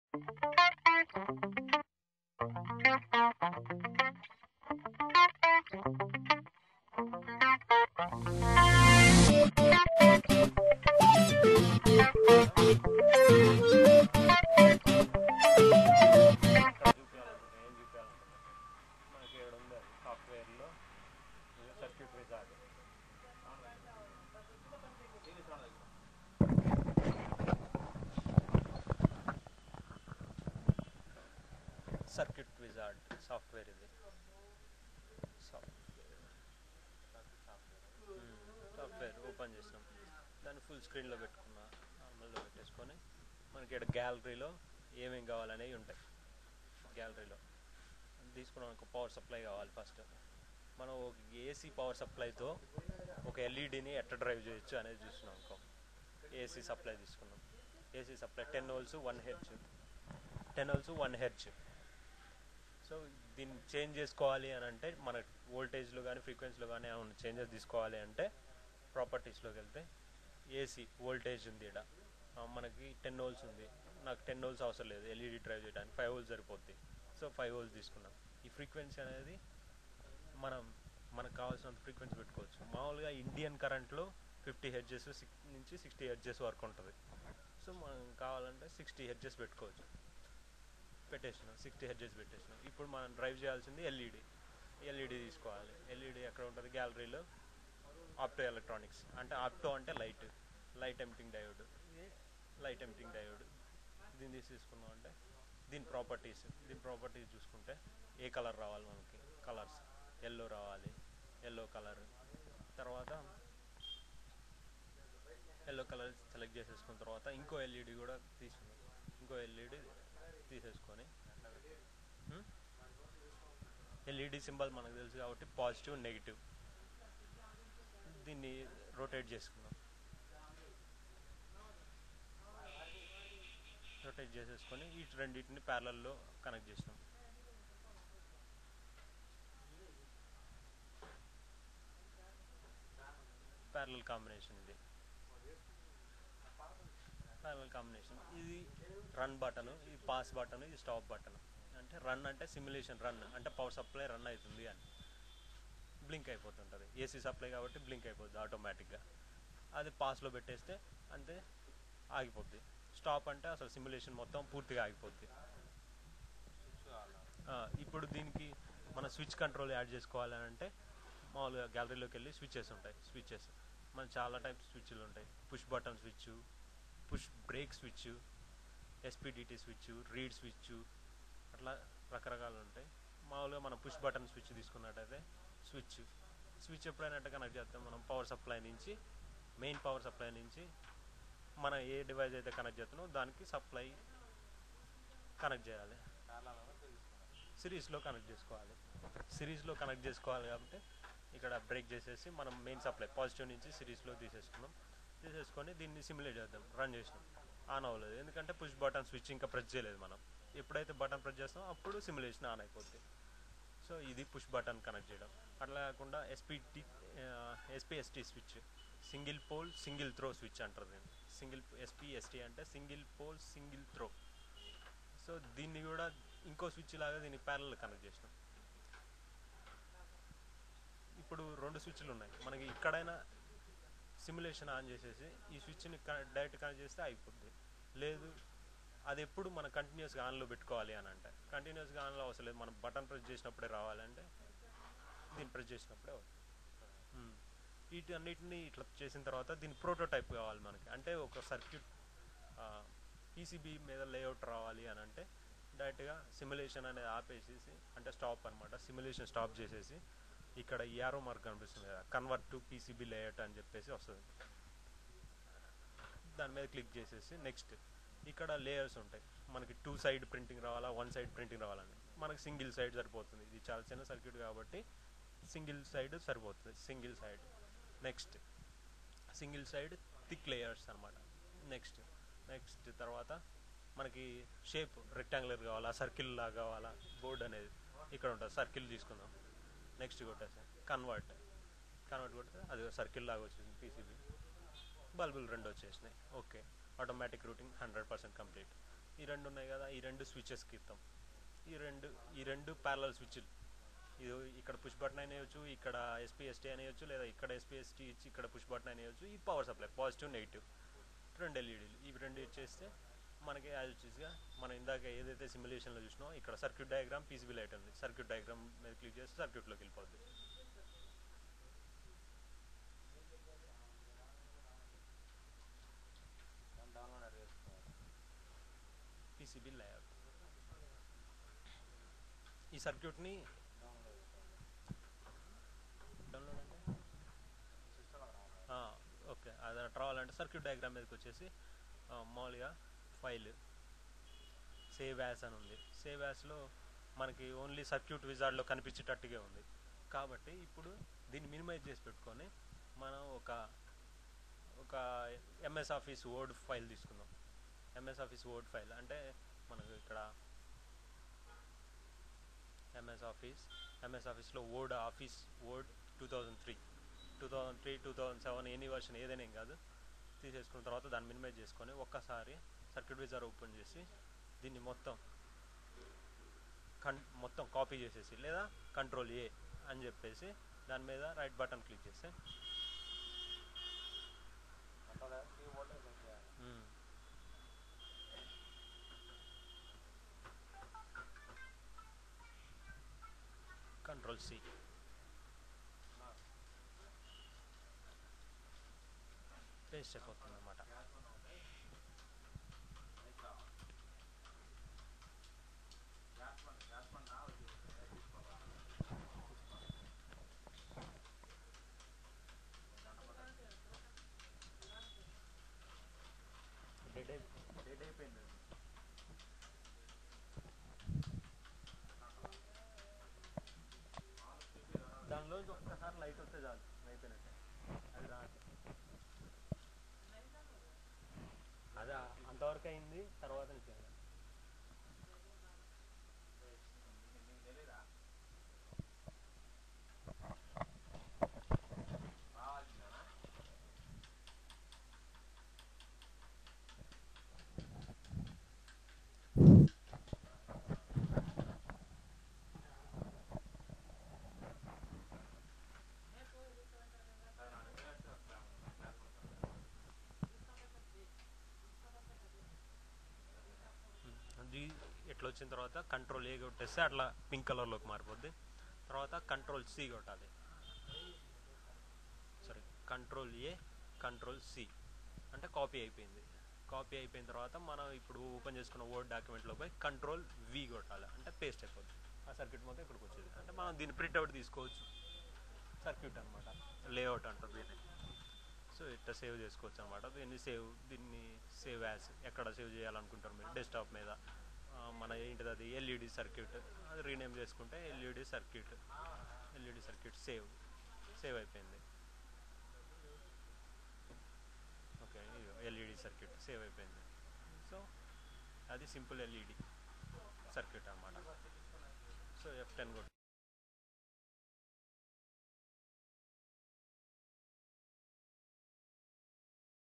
మనకి ఏడు ఉంది అది సాఫ్ట్వేర్లో circuit wizard. Circuit wizard software ఇది. సాఫ్ట్వేర్ ఓపెన్ చేసినాం, దాన్ని ఫుల్ స్క్రీన్లో పెట్టుకున్నా, నార్మల్గా పెట్టేసుకొని మనకి ఇక్కడ గ్యాలరీలో ఏమేమి కావాలనేవి ఉంటాయి. గ్యాలరీలో తీసుకున్నాం ఒక పవర్ సప్లై కావాలి. ఫస్ట్ మనం ఒక ఏసీ పవర్ సప్లైతో ఒక ఎల్ఈడిని ఎట్లా డ్రైవ్ చేయొచ్చు అనేది చూస్తున్నాం. ఇంకో ఏసీ సప్లై తీసుకున్నాం. AC supply 10 volts 1 hertz, 10 volts 1 hertz. So దీన్ని చేంజ్ చేసుకోవాలి అని అంటే మన వోల్టేజ్లో కానీ ఫ్రీక్వెన్సీలో కానీ ఏమైనా చేంజెస్ తీసుకోవాలి అంటే ప్రాపర్టీస్లోకి వెళ్తే ఏసీ వోల్టేజ్ ఉంది. ఇక్కడ మనకి 10 వోల్ట్స్ ఉంది, నాకు 10 వోల్ట్స్ అవసరం లేదు ఎల్ఈడి డ్రైవ్ చేయడానికి, 5 వోల్ట్స్ సరిపోద్ది. సో 5 వోల్ట్స్ తీసుకున్నాం. ఈ ఫ్రీక్వెన్సీ అనేది మనకు కావాల్సినంత ఫ్రీక్వెన్సీ పెట్టుకోవచ్చు. మామూలుగా ఇండియన్ కరెంట్లో 50 హెర్ట్జెస్ నుంచి 60 హెర్ట్జెస్ వరకు ఉంటుంది. సో మనం కావాలంటే 60 హెర్ట్జెస్ పెట్టుకోవచ్చు. పెట్టేసినాం, 60 హెర్ట్జెస్ పెట్టేసినాం. ఇప్పుడు మనం డ్రైవ్ చేయాల్సింది ఎల్ఈడి తీసుకోవాలి. ఎల్ఈడి ఎక్కడ ఉంటుంది? గ్యాలరీలో ఆప్టో ఎలక్ట్రానిక్స్. అంటే ఆప్టో అంటే లైట్ ఎమిటింగ్ డయోడ్. ఇది లైట్ ఎమిటింగ్ డయోడ్. దీన్ని తీసుకున్నాం అంటే దీని ప్రాపర్టీస్ చూసుకుంటే ఏ కలర్ రావాలి మనకి? కలర్స్ ఎల్లో రావాలి, ఎల్లో కలర్. తర్వాత ఎల్లో కలర్ సెలెక్ట్ చేసేసుకున్న తర్వాత ఇంకో ఎల్ఈడి కూడా తీసుకున్నాం. ఇంకో ఎల్ఈడి తీసేసుకొని ఎల్ఈడి సింబల్ మనకు తెలుసు కాబట్టి పాజిటివ్ నెగిటివ్, దీన్ని రొటేట్ చేసుకున్నాం. రొటేట్ చేసేసుకొని ఈ రెండింటిని ప్యారలల్లో కనెక్ట్ చేసినాం. ప్యారలల్ కాంబినేషన్ ఇది. ప్యారలల్ కాంబినేషన్ ఇది రన్ బటన్, ఇది పాస్ బటన్, ఇది స్టాప్ బటన్. అంటే రన్ అంటే సిమ్యులేషన్ రన్ అంటే పవర్ సప్లై రన్ అవుతుంది అని బ్లింక్ అయిపోతుంటుంది. ఏసీ సప్లై కాబట్టి బ్లింక్ అయిపోతుంది ఆటోమేటిక్గా. అది పాస్లో పెట్టేస్తే అంతే ఆగిపోద్ది. స్టాప్ అంటే అసలు సిమ్యులేషన్ మొత్తం పూర్తిగా ఆగిపోద్ది. ఇప్పుడు దీనికి మన స్విచ్ కంట్రోల్ యాడ్ చేసుకోవాలని అంటే మామూలుగా గ్యాలరీలోకి వెళ్ళి స్విచ్చెస్ ఉంటాయి. మన చాలా టైప్స్ స్విచ్లు ఉంటాయి. Push button switch, push break switch, SPDT switch, reed switch, అట్లా రకరకాలు ఉంటాయి. మామూలుగా మనం పుష్ బటన్ స్విచ్ తీసుకున్నట్టయితే స్విచ్ ఎప్పుడైనా కనెక్ట్ చేస్తాం మనం మెయిన్ పవర్ సప్లై నుంచి మనం ఏ డివైస్ అయితే కనెక్ట్ చేస్తున్నామో దానికి సప్లై కనెక్ట్ చేయాలి. సిరీస్లో కనెక్ట్ చేసుకోవాలి కాబట్టి ఇక్కడ బ్రేక్ చేసేసి మనం మెయిన్ సప్లై పాజిటివ్ నుంచి సిరీస్లో తీసేసుకొని దీన్ని సిమ్యులేట్ చేద్దాం. రన్ చేసినాం, ఆన్ అవ్వలేదు ఎందుకంటే పుష్ బటన్ స్విచ్ ఇంకా ప్రెస్ చేయలేదు. మనం ఎప్పుడైతే బటన్ ప్రెస్ చేస్తామో అప్పుడు సిమ్యులేషన్ ఆన్ అయిపోద్ది. సో ఇది పుష్ బటన్ కనెక్ట్ చేయడం. అట్లా కాకుండా SPST switch, single pole single throw switch అంటారు దీన్ని. ఎస్పీఎస్టీ అంటే single pole single throw. So దీన్ని కూడా ఇంకో స్విచ్ లాగా దీన్ని ప్యారలల్ కనెక్ట్ చేసినాం. ఇప్పుడు 2 స్విచ్లు ఉన్నాయి మనకి. ఇక్కడైనా సిమ్యులేషన్ ఆన్ చేసేసి ఈ స్విచ్ని డైరెక్ట్ కనెక్ట్ చేస్తే అయిపోద్ది. లేదు అది ఎప్పుడు మనం కంటిన్యూస్గా ఆన్లో పెట్టుకోవాలి అని అంటే కంటిన్యూస్గా ఆన్లో అవసరం లేదు, మనం బటన్ ప్రెస్ చేసినప్పుడే రావాలంటే దీన్ని ప్రెస్ చేసినప్పుడే అవుతుంది. వీటన్నిటిని ఇట్లా చేసిన తర్వాత దీని ప్రోటోటైప్ కావాలి మనకి. అంటే ఒక సర్క్యూట్ పీసీబీ మీద లేఅవుట్ రావాలి అని అంటే డైరెక్ట్గా సిమ్యులేషన్ అనేది ఆపేసేసి, అంటే స్టాప్ అనమాట, సిమ్యులేషన్ స్టాప్ చేసేసి ఇక్కడ యారో మార్క్ కనిపిస్తుంది కదా, కన్వర్ట్ టు పీసీబీ లేఅవుట్ అని చెప్పేసి వస్తుంది. దాని మీద క్లిక్ చేసేసి నెక్స్ట్ ఇక్కడ లేయర్స్ ఉంటాయి. మనకి 2 సైడ్ ప్రింటింగ్ రావాలా, 1 సైడ్ ప్రింటింగ్ రావాలని. మనకి సింగిల్ సైడ్ సరిపోతుంది. ఇది చాలా చిన్న సర్క్యూట్ కాబట్టి సింగిల్ సైడ్ సరిపోతుంది. Next single side thick layers అనమాట. నెక్స్ట్ తర్వాత మనకి షేప్ రెక్టాంగులర్ కావాలా, సర్కిల్ లాగా కావాలా, బోర్డ్ అనేది ఇక్కడ ఉంటుంది. సర్కిల్ తీసుకుందాం. నెక్స్ట్ కొట్టేసి కన్వర్ట్ కొడితే అది సర్కిల్ లాగా వచ్చేసింది పీసీబీ. బల్బులు 2 వచ్చేసినాయి. Okay, automatic routing 100% complete. ఈ రెండు ఉన్నాయి కదా, ఈ రెండు స్విచెస్కి ఇస్తాం. ఈ రెండు ప్యారలల్ స్విచ్లు. ఇది ఇక్కడ పుష్ బటన్ అనేయచ్చు, ఇక్కడ ఎస్పీఎస్టీ అనేయచ్చు, లేదా ఇక్కడ ఎస్పీఎస్టీ ఇచ్చి ఇక్కడ పుష్ బటన్ అనేయచ్చు. ఈ పవర్ సప్లై పాజిటివ్ నెగిటివ్ 2 ఎల్ఈడీలు, ఇవి రెండు ఇచ్చేస్తే మనకి యాజ్ వచ్చేసిగా మనం ఇందాక ఏదైతే సిమ్యులేషన్లో చూసినామో ఇక్కడ సర్క్యూట్ డయాగ్రామ్ పీసీబీ లైట్ ఉంది. సర్క్యూట్ డయాగ్రామ్ మీద క్లిక్ చేస్తే సర్క్యూట్లోకి వెళ్ళిపోద్ది. PCB layout. ఈ సర్క్యూట్ని డౌన్లోడ్ అంటే ఓకే, అది రావాలంటే సర్క్యూట్ డయాగ్రామ్ మీదకి వచ్చేసి మామూలుగా ఫైల్ సేవ్ యాజ్ అని ఉంది. సేవ్ యాజ్లో మనకి ఓన్లీ సర్క్యూట్ విజార్డ్లో కనిపించేటట్టుగా ఉంది. కాబట్టి ఇప్పుడు దీన్ని మినిమైజ్ చేసి పెట్టుకొని మనం ఒక ఎంఎస్ ఆఫీస్ వర్డ్ ఫైల్ తీసుకుందాం. ఎంఎస్ ఆఫీస్ వర్డ్ ఫైల్ అంటే మనకు ఇక్కడ ఎంఎస్ ఆఫీస్లో వర్డ్ 2003, 2007 ఎనీ వర్షన్ ఏదైనా ఏం కాదు. తీసేసుకున్న తర్వాత దాన్ని మినిమైజ్ చేసుకొని ఒక్కసారి సర్క్యూట్ విజార్ ఓపెన్ చేసి దీన్ని మొత్తం కాపీ చేసేసి, లేదా కంట్రోల్ ఏ అని చెప్పేసి దాని మీద రైట్ బటన్ క్లిక్ చేస్తే కంట్రోల్ సి పేస్ట్ అయిపోతుంది అన్నమాట. డెడ్ అయిపోయింది. దానిలో ఒక్కసారి లైట్ వస్తే చాలు, అయిపోయినట్టే. అది రాదు, అది అంతవరకు అయింది. తర్వాత నుంచి ఇట్లా వచ్చిన తర్వాత కంట్రోల్ ఏ కొట్టేస్తే అట్లా పింక్ కలర్లోకి మారిపోద్ది. తర్వాత కంట్రోల్ సి కొట్టాలి. కంట్రోల్ ఏ కంట్రోల్ సి అంటే కాపీ అయిపోయింది. కాపీ అయిపోయిన తర్వాత మనం ఇప్పుడు ఓపెన్ చేసుకున్న వర్డ్ డాక్యుమెంట్లో పోయి కంట్రోల్ వి కొట్టాలి, అంటే పేస్ట్ అయిపోద్ది. ఆ సర్క్యూట్ మొత్తం ఇక్కడికి వచ్చేది. అంటే మనం దీన్ని ప్రింట్అవుట్ తీసుకోవచ్చు. సర్క్యూట్ అనమాట, లేఅవుట్ అంటారు దీన్ని. సో ఇట్లా సేవ్ చేసుకోవచ్చు అనమాట. దీన్ని సేవ్ యాజ్ ఎక్కడ సేవ్ చేయాలనుకుంటారు మీరు? డెస్క్టాప్ మీద. మన ఏంటిది అది ఎల్ఈడి సర్క్యూట్, అది రీనేమ్ చేసుకుంటే ఎల్ఈడి సర్క్యూట్ సేవ్ అయిపోయింది. ఓకే, ఎల్ఈడి సర్క్యూట్ సేవ్ అయిపోయింది. సో అది సింపుల్ ఎల్ఈడి సర్క్యూట్ అన్నమాట. సో F10 కొట్టి